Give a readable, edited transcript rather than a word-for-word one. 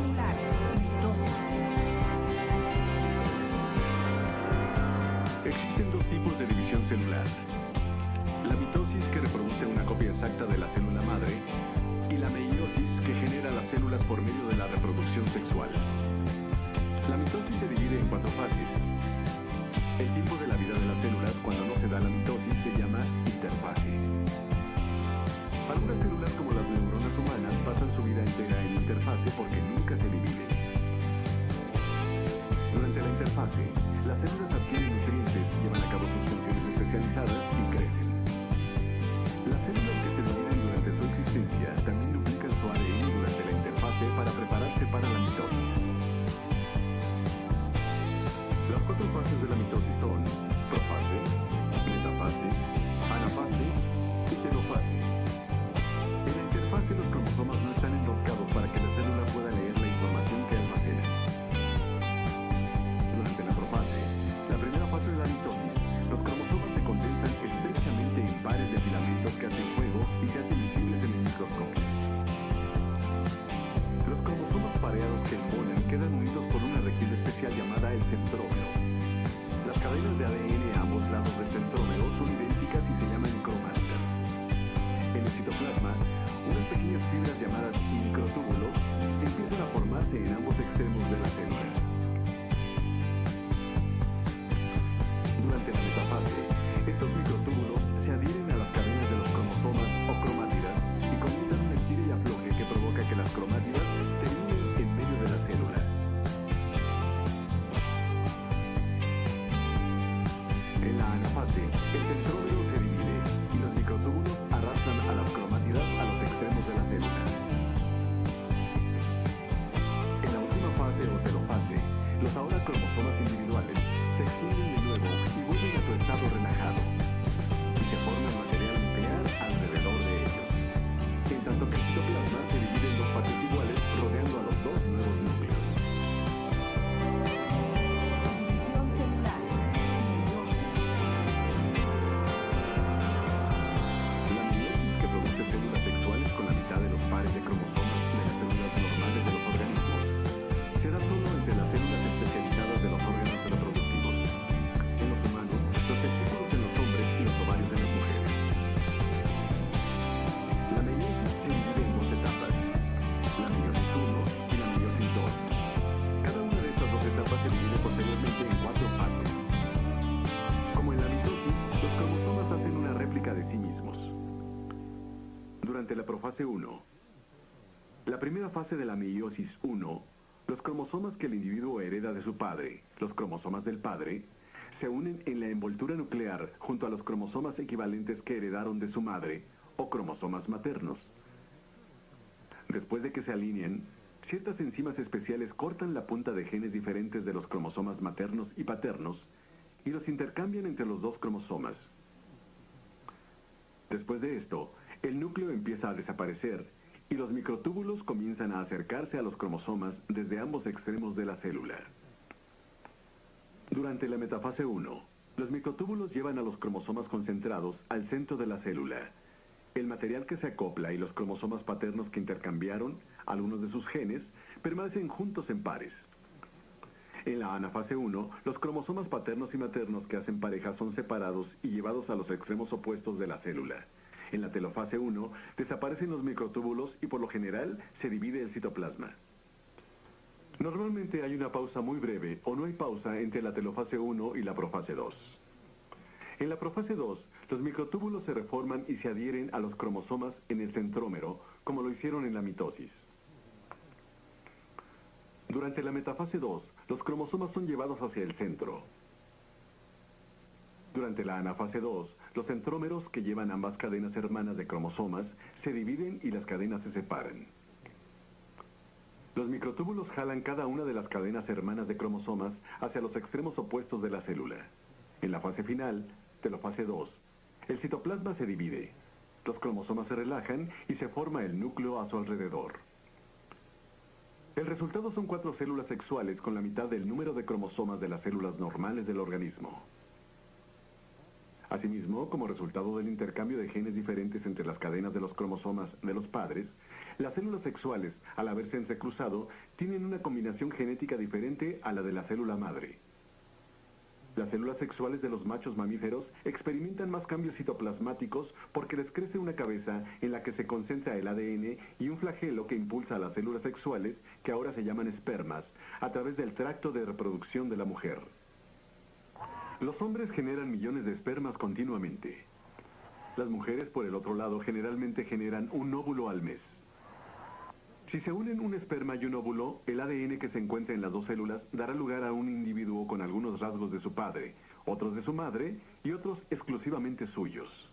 celular, mitosis. Existen dos tipos de división celular. La mitosis, que reproduce una copia exacta de la célula madre, y la meiosis, que genera las células por medio de la reproducción sexual. La mitosis se divide en 4 fases. El tiempo de la vida de las células cuando no se da la mitosis se llama interfase. Algunas células, como las neuronas humanas, pasan su vida entera en interfase porque nunca se dividen. Durante la interfase, las células adquieren nutrientes, llevan a cabo sus funciones especializadas y crecen. Las células que se dividen durante su existencia también duplican su ADN durante la interfase para prepararse para la mitosis. Las 4 fases de la mitosis son profase, metafase, anafase y telofase. En la interfase, los cromosomas no están enroscados para que la célula pueda leer la información que almacena. Durante la profase, la primera fase de la mitosis, los cromosomas se condensan estrechamente en pares de filamentos que hacen juego y se hacen visibles en el microscopio. Los cromosomas pareados que embonan quedan unidos por una región especial llamada el centrómero. Las cadenas de ADN a ambos lados del centrómero son idénticas y se llaman cromátidas. En el citoplasma, unas pequeñas fibras llamadas microtúbulos empiezan a formarse en ambos extremos de la célula. Durante la metafase, estos microtúbulos se adhieren a las cadenas de los cromosomas o cromátidas y comienzan un estire y afloje que provoca que las cromátidas terminen en medio de la célula. En la anafase, el centrómero se divide y los microtúbulos arrastran a las cromátidas a los extremos de la célula. En la última fase o telofase, los ahora cromosomas individuales se extienden de nuevo y vuelven a su estado relajado y se forma material nuclear alrededor de ellos. En tanto que el citoplasma se divide en 2 partes iguales rodeando a los 2 nuevos núcleos. División celular, meiosis. La meiosis, que produce células sexuales con la mitad de los pares de cromosomas de las células normales de los organismos, se da solo entre las células especializadas de los órganos reproductivos. En los humanos, los testículos en los hombres y los ovarios en las mujeres. La meiosis se divide en 2 etapas, la meiosis 1 y la meiosis 2. Cada una de estas 2 etapas se divide posteriormente en 4 fases. Como en la mitosis, los cromosomas hacen una réplica de sí mismos. Durante la profase 1, la primera fase de la meiosis 1, los cromosomas que el individuo hereda de su padre, los cromosomas del padre, se unen en la envoltura nuclear junto a los cromosomas equivalentes que heredaron de su madre, o cromosomas maternos. Después de que se alineen, ciertas enzimas especiales cortan la punta de genes diferentes de los cromosomas maternos y paternos y los intercambian entre los 2 cromosomas. Después de esto, el núcleo empieza a desaparecer y los microtúbulos comienzan a acercarse a los cromosomas desde ambos extremos de la célula. Durante la metafase 1, los microtúbulos llevan a los cromosomas concentrados al centro de la célula. El material que se acopla y los cromosomas paternos que intercambiaron algunos de sus genes permanecen juntos en pares. En la anafase 1, los cromosomas paternos y maternos que hacen pareja son separados y llevados a los extremos opuestos de la célula. En la telofase 1, desaparecen los microtúbulos y por lo general se divide el citoplasma. Normalmente hay una pausa muy breve o no hay pausa entre la telofase 1 y la profase 2. En la profase 2, los microtúbulos se reforman y se adhieren a los cromosomas en el centrómero, como lo hicieron en la mitosis. Durante la metafase 2, los cromosomas son llevados hacia el centro. Durante la anafase 2, los centrómeros que llevan ambas cadenas hermanas de cromosomas se dividen y las cadenas se separan. Los microtúbulos jalan cada una de las cadenas hermanas de cromosomas hacia los extremos opuestos de la célula. En la fase final, telofase 2, el citoplasma se divide. Los cromosomas se relajan y se forma el núcleo a su alrededor. El resultado son 4 células sexuales con la mitad del número de cromosomas de las células normales del organismo. Asimismo, como resultado del intercambio de genes diferentes entre las cadenas de los cromosomas de los padres, Las células sexuales, al haberse entrecruzado, tienen una combinación genética diferente a la de la célula madre. Las células sexuales de los machos mamíferos experimentan más cambios citoplasmáticos porque les crece una cabeza en la que se concentra el ADN y un flagelo que impulsa a las células sexuales, que ahora se llaman espermas, a través del tracto de reproducción de la mujer. Los hombres generan millones de espermas continuamente. Las mujeres, por el otro lado, generalmente generan un óvulo al mes. Si se unen un esperma y un óvulo, el ADN que se encuentra en las dos células dará lugar a un individuo con algunos rasgos de su padre, otros de su madre y otros exclusivamente suyos.